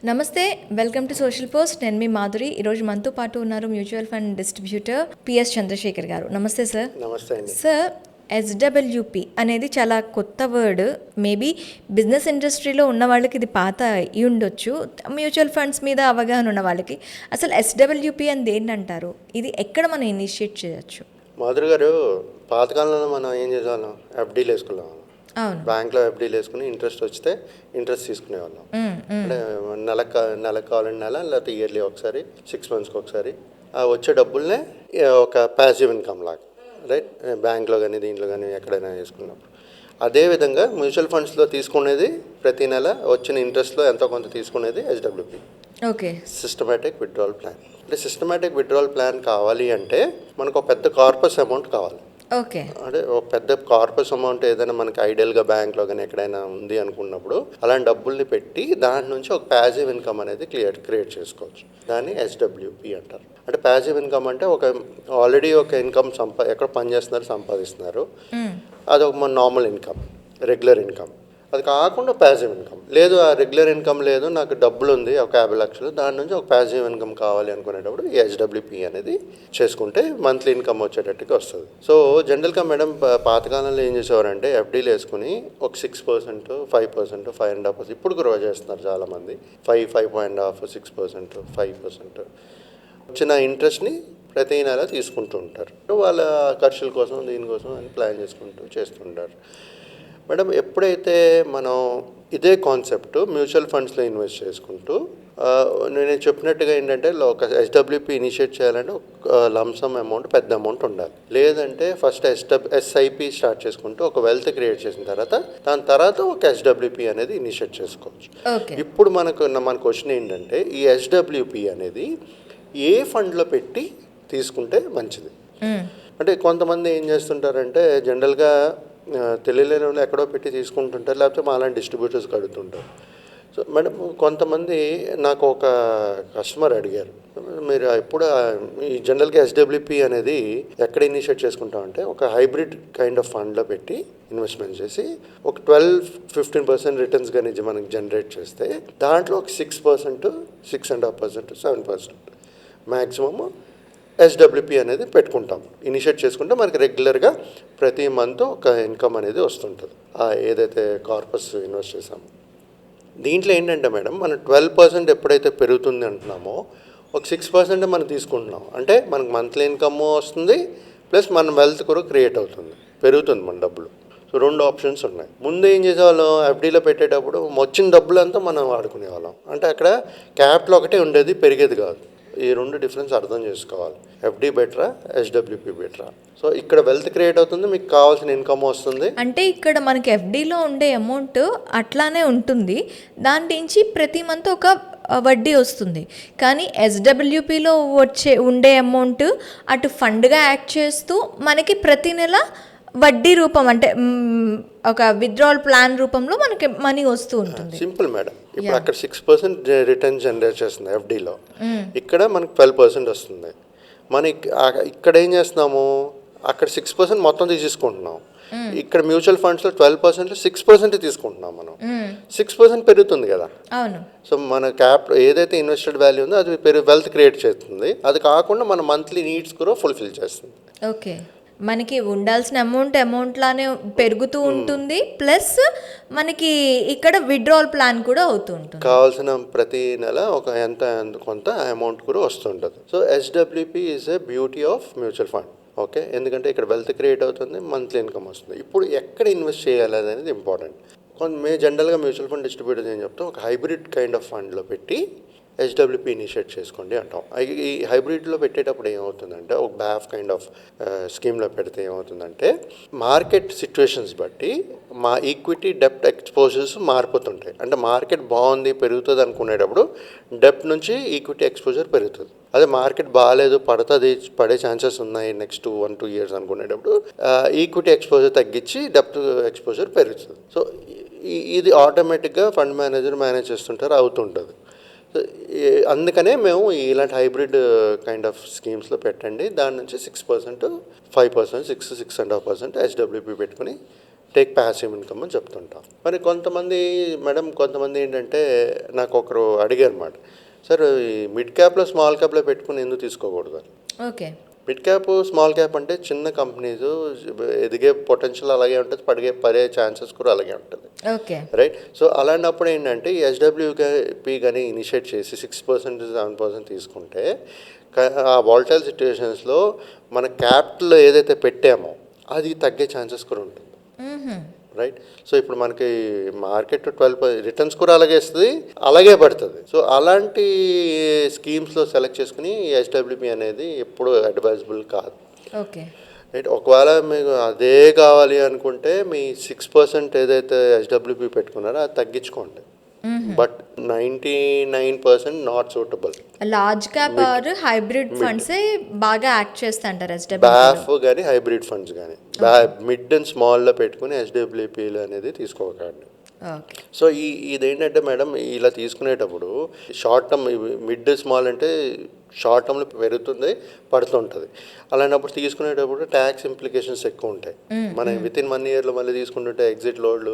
నమస్తే, welcome to social post. నేను మీ మాధురి. ఈరోజు మనతో పాటు ఉన్నారు mutual fund distributor P S Chandrashekhar గారు. నమస్తే సార్. నమస్తే అండి. సార్, ఎస్డబ్ల్యూపి అనేది చాలా కొత్త వర్డ్. మేబీ బిజినెస్ ఇండస్ట్రీలో ఉన్న వాళ్ళకి ఇది పాత అయి ఉండొచ్చు, మ్యూచువల్ ఫండ్స్ మీద అవగాహన ఉన్న వాళ్ళకి. అసలు ఎస్డబ్ల్యూపి అని ఏంటంటారు? ఇది ఎక్కడ మనం ఇనిషియేట్ చేయొచ్చు? మాధురి గారు, పాతకాలంలో మనం ఏం చేసేవాళ్ళం? ఎఫ్డీలు వేసుకున్నాం. అవును, బ్యాంక్లో ఎఫ్డీలు వేసుకుని ఇంట్రెస్ట్ వస్తే ఇంట్రెస్ట్ తీసుకునేవాళ్ళం. అంటే నెలకు కావాలంటే నెల, లేకపోతే ఇయర్లీ ఒకసారి, 6 monthsకి ఒకసారి ఆ వచ్చే డబ్బుల్నే ఒక ప్యాసివ్ ఇన్కమ్ లాగా, రైట్? బ్యాంక్లో కానీ దీంట్లో కానీ ఎక్కడైనా వేసుకున్నప్పుడు. అదేవిధంగా మ్యూచువల్ ఫండ్స్లో తీసుకునేది ప్రతి నెల వచ్చిన ఇంట్రెస్ట్లో ఎంతో కొంత తీసుకునేది SWP, okay, systematic withdrawal plan. అంటే సిస్టమేటిక్ విత్డ్రావల్ ప్లాన్ కావాలి అంటే మనకు ఒక పెద్ద కార్పస్ అమౌంట్ కావాలి. ఓకే, అంటే ఒక పెద్ద కార్పస్ అమౌంట్ ఏదైనా మనకి ఐడియల్గా బ్యాంక్లో కానీ ఎక్కడైనా ఉంది అనుకున్నప్పుడు అలాంటి డబ్బుల్ని పెట్టి దాని నుంచి ఒక ప్యాసివ్ ఇన్కమ్ అనేది క్రియేట్ చేసుకోవచ్చు. దాన్ని ఎస్డబ్ల్యూపి అంటారు. అంటే ప్యాసివ్ ఇన్కమ్ అంటే ఒక ఆల్రెడీ ఒక ఇన్కమ్ ఎక్కడ పనిచేస్తున్నారు, సంపాదిస్తున్నారు, అది ఒక మన నార్మల్ ఇన్కమ్, రెగ్యులర్ ఇన్కమ్. అది కాకుండా ప్యాసివ్ ఇన్కమ్ లేదు, ఆ రెగ్యులర్ ఇన్కమ్ లేదు, నాకు డబ్బులు ఉంది ఒక 50 లక్షలు, దాని నుంచి ఒక ప్యాసివ్ ఇన్కమ్ కావాలి అనుకునేటప్పుడు ఈ ఎస్డబ్ల్యూపి అనేది చేసుకుంటే మంత్లీ ఇన్కమ్ వచ్చేటట్టుగా వస్తుంది. సో జనరల్గా మేడం, పాతకాలంలో ఏం చేసేవారంటే ఎఫ్డీలు వేసుకుని ఒక 6%, 5%, 5.5%, ఇప్పుడు గ్రో చేస్తున్నారు చాలామంది. 5.5%, 6%, 5% వచ్చిన ఇంట్రెస్ట్ని ప్రతి నెల తీసుకుంటూ ఉంటారు. వాళ్ళ ఖర్చుల కోసం దీనికోసం అని ప్లాన్ చేసుకుంటూ చేస్తుంటారు. మేడం, ఎప్పుడైతే మనం ఇదే కాన్సెప్ట్ మ్యూచువల్ ఫండ్స్లో ఇన్వెస్ట్ చేసుకుంటూ, నేను చెప్పినట్టుగా ఏంటంటే ఒక ఎస్డబ్ల్యూపి ఇనిషియేట్ చేయాలంటే ఒక లంసమ్ అమౌంట్, పెద్ద అమౌంట్ ఉండాలి. లేదంటే ఫస్ట్ ఎస్ఐపి స్టార్ట్ చేసుకుంటూ ఒక వెల్త్ క్రియేట్ చేసిన తర్వాత దాని తర్వాత ఒక ఎస్డబ్ల్యూపి అనేది ఇనిషియేట్ చేసుకోవచ్చు. ఇప్పుడు మన క్వశ్చన్ ఏంటంటే ఈ ఎస్డబ్ల్యూపి అనేది ఏ ఫండ్లో పెట్టి తీసుకుంటే మంచిది? అంటే కొంతమంది ఏం చేస్తుంటారంటే జనరల్గా తెలియలేని వాళ్ళు ఎక్కడో పెట్టి తీసుకుంటుంటారు, లేకపోతే మా అలాంటి డిస్ట్రిబ్యూటర్స్కి అడుగుతుంటారు. సో మేడం, కొంతమంది నాకు ఒక కస్టమర్ అడిగారు, మీరు ఎప్పుడు ఈ జనరల్గా ఎస్డబ్ల్యూపి అనేది ఎక్కడ ఇనిషియేట్ చేసుకుంటామంటే ఒక హైబ్రిడ్ కైండ్ ఆఫ్ ఫండ్లో పెట్టి ఇన్వెస్ట్మెంట్ చేసి ఒక 12-15% రిటర్న్స్ కానీ మనకి జనరేట్ చేస్తే దాంట్లో ఒక 6%, 6.5%, 7% మ్యాక్సిమమ్ ఎస్డబ్ల్యూపి అనేది పెట్టుకుంటాం. ఇనిషియేట్ చేసుకుంటే మనకి రెగ్యులర్గా ప్రతి మంత్ ఒక ఇన్కమ్ అనేది వస్తుంటుంది ఏదైతే కార్పస్ ఇన్వెస్ట్ చేసామో. దీంట్లో ఏంటంటే మేడం, మనం 12% ఎప్పుడైతే పెరుగుతుంది అంటున్నామో ఒక 6% మనం తీసుకుంటున్నాం అంటే మనకు మంత్లీ ఇన్కమ్ వస్తుంది, ప్లస్ మన వెల్త్ కూడా క్రియేట్ అవుతుంది, పెరుగుతుంది మన డబ్బులు. సో 2 ఆప్షన్స్ ఉన్నాయి. ముందు ఏం చేసేవాళ్ళం, ఎఫ్డీలో పెట్టేటప్పుడు వచ్చిన డబ్బులంతా మనం వాడుకునేవాళ్ళం. అంటే అక్కడ క్యాపిటల్ ఒకటే ఉండేది, పెరిగేది కాదు. ఈ 2 డిఫరెన్స్ అర్థం చేసుకోవాలి. ఎఫ్డీ బెటరా, ఎస్డబ్ల్యూపి బెటరా? సో ఇక్కడ వెల్త్ క్రియేట్ అవుతుంది, మీకు కావాల్సిన ఇన్కమ్ వస్తుంది. అంటే ఇక్కడ మనకి ఎఫ్డీలో ఉండే అమౌంట్ అట్లానే ఉంటుంది, దాని నుంచి ప్రతి మంత్ ఒక వడ్డీ వస్తుంది. కానీ ఎస్డబ్ల్యూపిలో ఉండే అమౌంట్ అటు ఫండ్గా యాక్ట్ చేస్తూ మనకి ప్రతి నెల వడ్డీ రూపం, అంటే ఒక విత్డ్రావల్ ప్లాన్ రూపంలో మనకి మనీ వస్తూ ఉంటుంది. Simple madam. ఇప్పుడు అక్కడ 6% రిటర్న్ జనరేట్ చేస్తుంది ఎఫ్డీలో, ఇక్కడ మనకి 12% వస్తుంది. మన ఇక్కడ ఏం చేస్తున్నాము, అక్కడ 6% మొత్తం తీసేసుకుంటున్నాం. ఇక్కడ మ్యూచువల్ ఫండ్స్లో 12%, 6% తీసుకుంటున్నాం మనం. 6% పెరుగుతుంది కదా. అవును. సో మన ఏదైతే ఇన్వెస్టెడ్ వాల్యూ ఉందో అది వెల్త్ క్రియేట్ చేస్తుంది. అది కాకుండా మన మంత్లీ నీడ్స్ కూడా ఫుల్ఫిల్ చేస్తుంది. ఓకే, మనకి ఉండాల్సిన అమౌంట్ లానే పెరుగుతూ ఉంటుంది, ప్లస్ మనకి ఇక్కడ విత్డ్రావల్ ప్లాన్ కూడా అవుతూ ఉంటుంది. కావాల్సిన ప్రతి నెల ఒక ఎంత కొంత అమౌంట్ కూడా వస్తుంటుంది. So SWP is a beauty of mutual fund. Okay, ఎందుకంటే ఇక్కడ వెల్త్ క్రియేట్ అవుతుంది, మంత్లీ ఇన్కమ్ వస్తుంది. ఇప్పుడు ఎక్కడ ఇన్వెస్ట్ చేయాలి అనేది ఇంపార్టెంట్. మేము జనరల్గా మ్యూచువల్ ఫండ్ డిస్ట్రిబ్యూటర్స్ ఏం చెప్తాం, ఒక హైబ్రిడ్ కైండ్ ఆఫ్ ఫండ్లో పెట్టి ఎస్డబ్ల్యూపి ఇనిషియేట్ చేసుకోండి అంటాం. ఈ హైబ్రిడ్లో పెట్టేటప్పుడు ఏమవుతుందంటే, ఒక బ్యాఫ్ కైండ్ ఆఫ్ స్కీమ్లో పెడితే ఏమవుతుందంటే, మార్కెట్ సిచ్యువేషన్స్ బట్టి మా ఈక్విటీ డెప్ట్ ఎక్స్పోజర్స్ మారిపోతుంటాయి. అంటే మార్కెట్ బాగుంది, పెరుగుతుంది అనుకునేటప్పుడు డెప్ట్ నుంచి ఈక్విటీ ఎక్స్పోజర్ పెరుగుతుంది. అదే మార్కెట్ బాగాలేదు, పడే ఛాన్సెస్ ఉన్నాయి నెక్స్ట్ 1-2 years అనుకునేటప్పుడు ఈక్విటీ ఎక్స్పోజర్ తగ్గించి డెప్ట్ ఎక్స్పోజర్ పెరుగుతుంది. సో ఇది ఆటోమేటిక్గా ఫండ్ మేనేజర్ మేనేజ్ చేస్తుంటారు, అవుతుంటుంది. అందుకనే మేము ఇలాంటి హైబ్రిడ్ కైండ్ ఆఫ్ స్కీమ్స్లో పెట్టండి, దాని నుంచి 6%, 5%, 6.5% ఎస్డబ్ల్యూపి పెట్టుకుని టేక్ ప్యాసివ్ ఇన్కమ్ అని చెప్తుంటాం. మరి కొంతమంది ఏంటంటే నాకు ఒకరు అడిగారు అన్నమాట, సార్ ఈ మిడ్ క్యాప్లో స్మాల్ క్యాప్లో పెట్టుకుని ఎందుకు తీసుకోకూడదు అని. Okay. Mid cap small cap అంటే చిన్న కంపెనీస్, ఎదిగే పొటెన్షియల్ అలాగే ఉంటుంది, పడే ఛాన్సెస్ కూడా అలాగే ఉంటుంది. ఓకే. రైట్. సో అలాంటప్పుడు ఏంటంటే ఈ ఎస్డబ్ల్యూపీ కానీ ఇనిషియేట్ చేసి 6% 7% తీసుకుంటే ఆ వాలటైల్ సిచ్యువేషన్స్లో మన క్యాపిటల్ ఏదైతే పెట్టామో అది తగ్గే ఛాన్సెస్ కూడా ఉంటుంది. రైట్. సో ఇప్పుడు మనకి మార్కెట్ 12% రిటర్న్స్ కూడా అలాగే ఇస్తుంది, అలాగే పడుతుంది. సో అలాంటి స్కీమ్స్లో సెలెక్ట్ చేసుకుని ఎస్డబ్ల్యూపీ అనేది ఎప్పుడు అడ్వైజబుల్ కాదు. ఓకే. రైట్. ఒకవేళ మీకు అదే కావాలి అనుకుంటే మీ 6% ఏదైతే ఎస్డబ్ల్యూపీ పెట్టుకున్నారో అది తగ్గించుకోండి. But 99% not suitable. Large cap or hybrid ఫండ్సే బాగా యాక్ట్ చేస్తా అంటారు బ్యాఫ్ కానీ హైబ్రిడ్ ఫండ్స్ కానీ మిడ్ అండ్ స్మాల్లో పెట్టుకుని ఎస్డబ్ల్యూపీలు అనేది తీసుకోకండి. ఓకే. సో ఇదేంటంటే మేడం, ఇలా తీసుకునేటప్పుడు షార్ట్ టర్మ్, మిడ్ స్మాల్ అంటే షార్ట్ టర్మ్లో పెరుగుతుంది, పడుతుంటుంది. అలాంటప్పుడు తీసుకునేటప్పుడు ట్యాక్స్ ఇంప్లికేషన్స్ ఎక్కువ ఉంటాయి. మనం వితిన్ 1 ఇయర్లో మళ్ళీ తీసుకుంటుంటే ఎగ్జిట్ లోడ్లు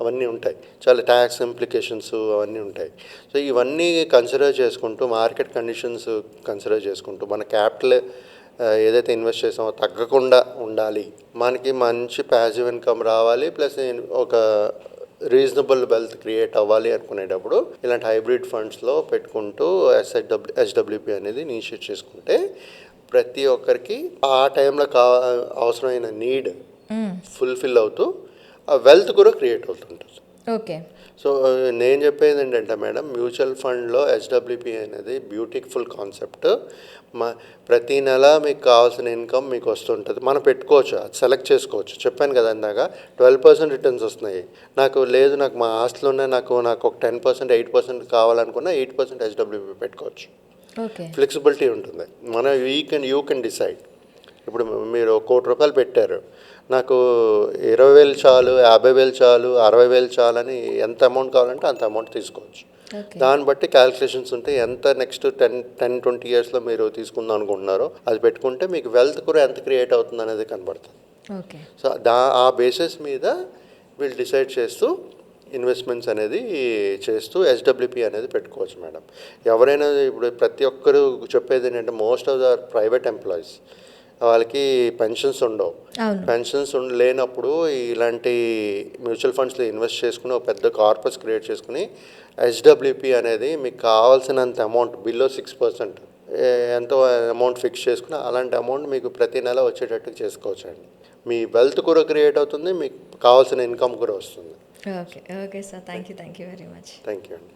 అవన్నీ ఉంటాయి, చాలా ట్యాక్స్ ఇంప్లికేషన్స్ అవన్నీ ఉంటాయి. సో ఇవన్నీ కన్సిడర్ చేసుకుంటూ, మార్కెట్ కండిషన్స్ కన్సిడర్ చేసుకుంటూ, మన క్యాపిటల్ ఏదైతే ఇన్వెస్ట్ చేసామో తగ్గకుండా ఉండాలి, మనకి మంచి ప్యాసివ్ ఇన్కమ్ రావాలి, ప్లస్ ఒక రీజనబుల్ వెల్త్ క్రియేట్ అవ్వాలి అనుకునేటప్పుడు ఇలాంటి హైబ్రిడ్ ఫండ్స్లో పెట్టుకుంటూ ఎస్డబ్ల్యూపీ అనేది ఇనిషియేట్ చేసుకుంటే ప్రతి ఒక్కరికి ఆ టైంలో అవసరమైన నీడ్ ఫుల్ఫిల్ అవుతూ ఆ వెల్త్ కూడా క్రియేట్ అవుతుంటుంది. ఓకే. సో నేను చెప్పేది ఏంటంటే మేడం, మ్యూచువల్ ఫండ్లో ఎస్డబ్ల్యూపీ అనేది బ్యూటిఫుల్ కాన్సెప్ట్. ప్రతి నెల మీకు కావాల్సిన ఇన్కమ్ మీకు వస్తుంటుంది, మనం పెట్టుకోవచ్చు, అది సెలెక్ట్ చేసుకోవచ్చు. చెప్పాను కదా ఇందాక 12% రిటర్న్స్ వస్తున్నాయి. నాకు మా ఆస్తిలోనే నాకు ఒక 10% 8% కావాలనుకున్నా 8% ఎస్డబ్ల్యూపీ పెట్టుకోవచ్చు. ఓకే. ఫ్లెక్సిబిలిటీ ఉంటుంది. You can decide. ఇప్పుడు మీరు ₹1,00,00,000 పెట్టారు, నాకు 20,000 చాలు, 50,000 చాలు, 60,000 చాలు అని ఎంత అమౌంట్ కావాలంటే అంత అమౌంట్ తీసుకోవచ్చు. దాన్ని బట్టి క్యాలిక్యులేషన్స్ ఉంటాయి. ఎంత నెక్స్ట్ 10-20 ఇయర్స్లో మీరు తీసుకుందాం అనుకుంటున్నారో అది పెట్టుకుంటే మీకు వెల్త్ కూడా ఎంత క్రియేట్ అవుతుంది అనేది కనబడుతుంది. ఓకే. సో ఆ బేసిస్ మీద వీళ్ళు డిసైడ్ చేస్తూ ఇన్వెస్ట్మెంట్స్ అనేది చేస్తూ ఎస్డబ్ల్యూపీ అనేది పెట్టుకోవచ్చు మేడం. ఎవరైనా ఇప్పుడు ప్రతి ఒక్కరు చెప్పేది ఏంటంటే most of the private employees వాళ్ళకి పెన్షన్స్ ఉండవు. పెన్షన్స్ లేనప్పుడు ఇలాంటి మ్యూచువల్ ఫండ్స్లో ఇన్వెస్ట్ చేసుకుని ఒక పెద్ద కార్పస్ క్రియేట్ చేసుకుని ఎస్డబ్ల్యూపీ అనేది మీకు కావాల్సినంత అమౌంట్ బిలో 6% ఎంతో అమౌంట్ ఫిక్స్ చేసుకుని అలాంటి అమౌంట్ మీకు ప్రతి నెల వచ్చేటట్టు చేసుకోవచ్చు అండి. మీ వెల్త్ కూడా క్రియేట్ అవుతుంది, మీకు కావాల్సిన ఇన్కమ్ కూడా వస్తుంది. Okay. Okay sir, thank you very much. Thank you అండి.